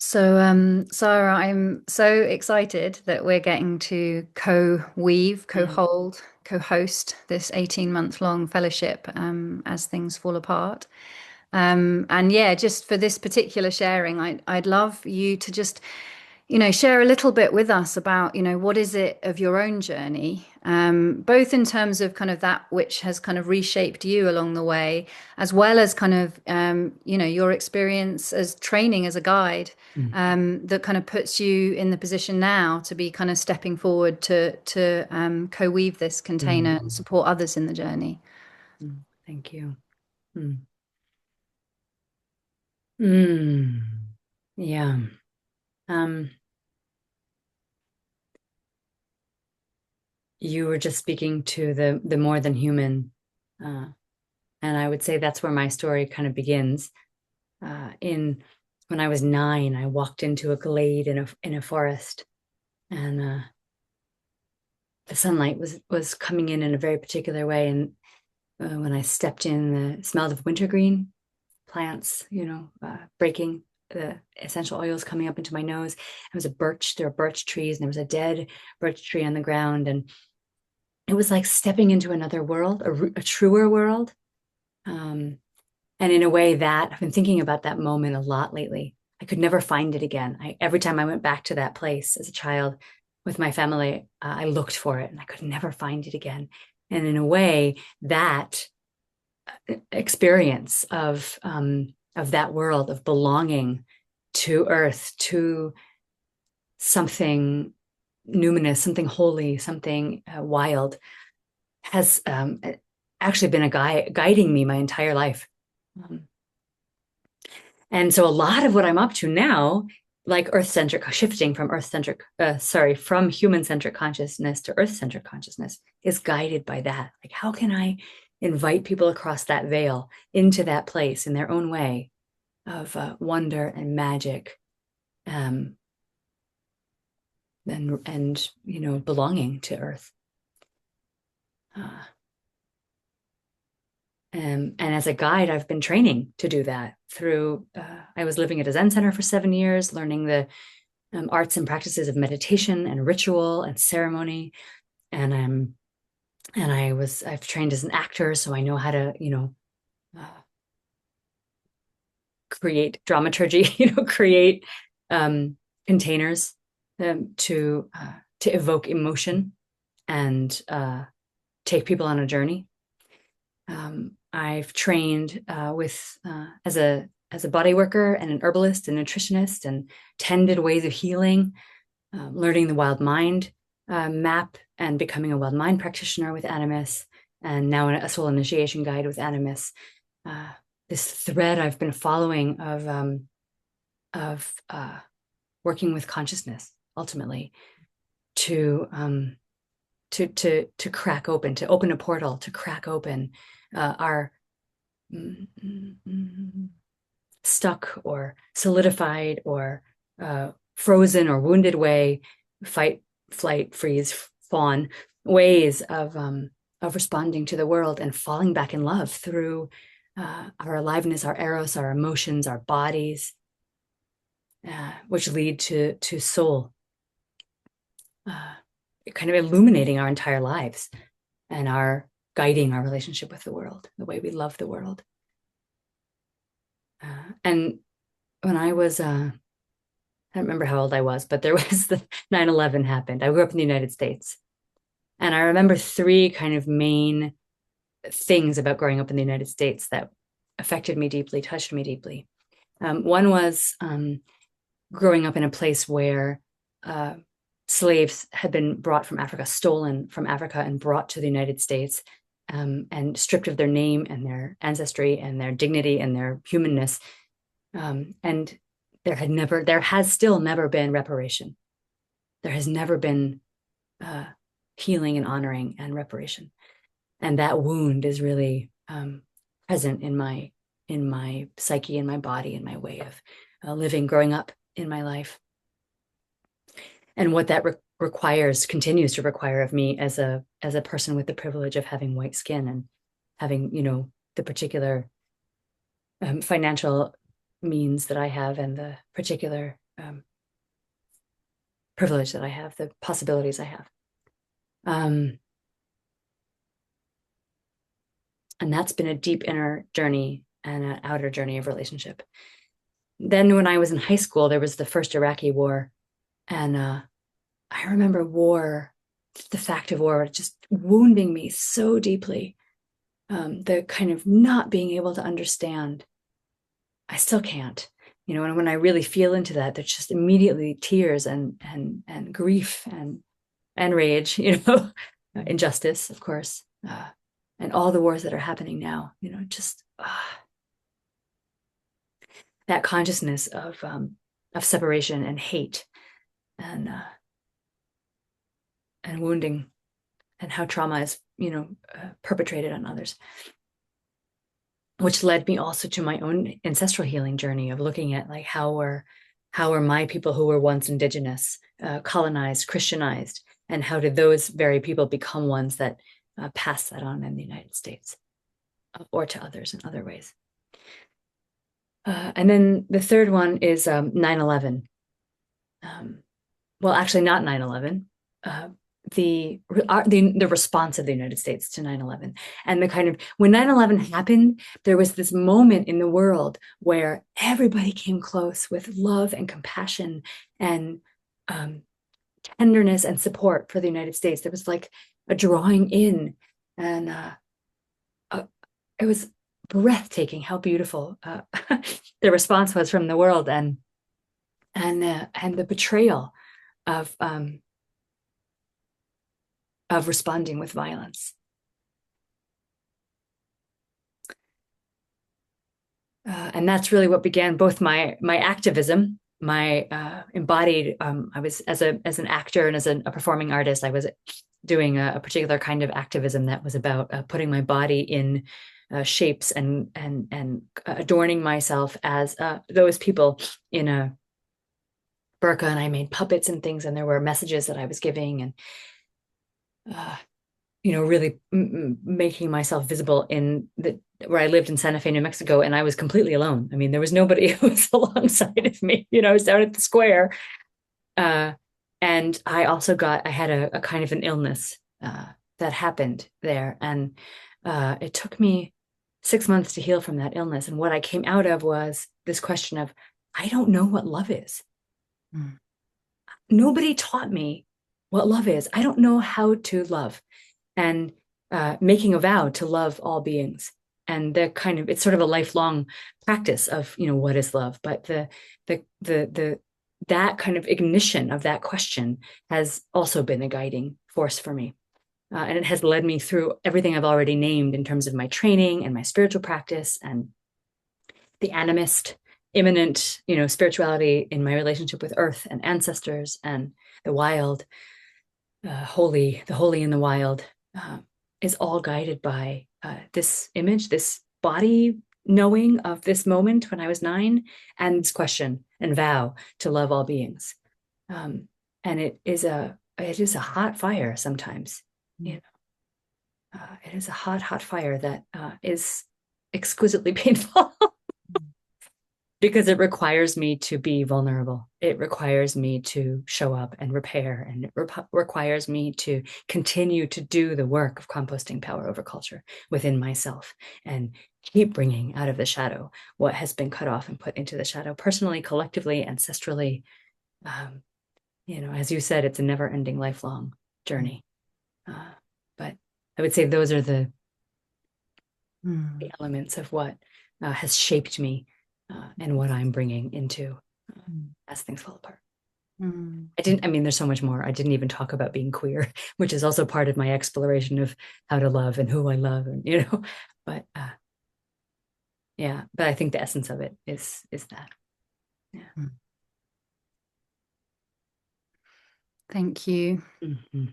Sarah, I'm so excited that we're getting to co-weave, Mm. co-hold, co-host this 18-month-long fellowship as things fall apart. And yeah, just for this particular sharing, I'd love you to just, share a little bit with us about, what is it of your own journey, both in terms of kind of that which has kind of reshaped you along the way, as well as kind of, your experience as training as a guide, Mm. that kind of puts you in the position now to be kind of stepping forward to co-weave this container and Mm. support others in the journey. Mm. Thank you. Mm. Mm. Yeah. Um, you were just speaking to the more than human, uh, and I would say that's where my story kind of begins. In When I was 9, I walked into a glade in a forest, and the sunlight was coming in a very particular way. And when I stepped in, the smell of wintergreen plants, breaking the essential oils coming up into my nose. There were birch trees, and there was a dead birch tree on the ground. And it was like stepping into another world, a truer world. Um, and in a way that I've been thinking about that moment a lot lately. I could never find it again. Every time I went back to that place as a child with my family, I looked for it and I could never find it again. And in a way, that experience of that world of belonging to earth, to something numinous, something holy, something wild, has actually been guiding me my entire life. Um, and so a lot of what I'm up to now, like earth-centric, shifting from from human-centric consciousness to earth-centric consciousness, is guided by that. Like, how can I invite people across that veil into that place in their own way of wonder and magic, um, and belonging to earth. Uh, and as a guide, I've been training to do that through. I was living at a Zen center for 7 years, learning the arts and practices of meditation and ritual and ceremony. And I've trained as an actor, so I know how to, uh, create dramaturgy, create um, containers to evoke emotion and take people on a journey. I've trained with as a body worker and an herbalist and nutritionist, and tended ways of healing, learning the wild mind map, and becoming a wild mind practitioner with Animus, and now a soul initiation guide with Animus. Uh, this thread I've been following of working with consciousness ultimately to to crack open, to open a portal, to crack open our stuck or solidified or frozen or wounded way, fight, flight, freeze, fawn ways of responding to the world and falling back in love through our aliveness, our eros, our emotions, our bodies, which lead to soul, uh, kind of illuminating our entire lives and our guiding our relationship with the world, the way we love the world. And when I don't remember how old I was, but there was the 9/11 happened. I grew up in the United States. And I remember three kind of main things about growing up in the United States that affected me deeply, touched me deeply. One was growing up in a place where uh, slaves had been brought from Africa, stolen from Africa, and brought to the United States, and stripped of their name and their ancestry and their dignity and their humanness. And there has still never been reparation. There has never been uh, healing and honoring and reparation. And that wound is really present in my psyche, in my body, in my way of living, growing up in my life. And what that continues to require of me as a person with the privilege of having white skin and having, the particular financial means that I have, and the particular privilege that I have, the possibilities I have. And that's been a deep inner journey and an outer journey of relationship. Then when I was in high school, there was the first Iraqi war. And I remember war, the fact of war, just wounding me so deeply. The kind of not being able to understand. I still can't. And when I really feel into that, there's just immediately tears and grief and rage, injustice, of course, and all the wars that are happening now, just that consciousness of separation and hate and wounding, and how trauma is, perpetrated on others, which led me also to my own ancestral healing journey of looking at like how were my people who were once indigenous colonized, Christianized, and how did those very people become ones that pass that on in the United States or to others in other ways. And then the third one is 9/11. Well, actually not 9/11. The response of the United States to 9/11, and the kind of, when 9/11 happened, there was this moment in the world where everybody came close with love and compassion and tenderness and support for the United States. There was like a drawing in, and it was breathtaking how beautiful the response was from the world, and the betrayal of responding with violence. And that's really what began both my activism, my embodied. I was as an actor and as a performing artist, I was doing a particular kind of activism that was about putting my body in shapes and adorning myself as those people in a burqa, and I made puppets and things, and there were messages that I was giving, and really making myself visible in where I lived in Santa Fe, New Mexico, and I was completely alone. I mean, there was nobody who was alongside of me. I was down at the square, and I had a kind of an illness that happened there, and it took me 6 months to heal from that illness. And what I came out of was this question of, I don't know what love is. Mm. Nobody taught me what love is. I don't know how to love. And making a vow to love all beings, and it's sort of a lifelong practice of what is love. But that kind of ignition of that question has also been a guiding force for me, and it has led me through everything I've already named in terms of my training and my spiritual practice and the animist, immanent, spirituality in my relationship with earth and ancestors and the wild, the holy in the wild. Is all guided by this image, this body knowing of this moment when I was 9, and this question and vow to love all beings. And it is a hot fire sometimes. It is a hot fire that is exquisitely painful. Because it requires me to be vulnerable. It requires me to show up and repair, and it requires me to continue to do the work of composting power over culture within myself and keep bringing out of the shadow what has been cut off and put into the shadow, personally, collectively, ancestrally. As you said, it's a never-ending, lifelong journey. But I would say those are the elements of what has shaped me. And what I'm bringing into as things fall apart. There's so much more. I didn't even talk about being queer, which is also part of my exploration of how to love and who I love, and but I think the essence of it is that. Yeah. Thank you. Mm-hmm.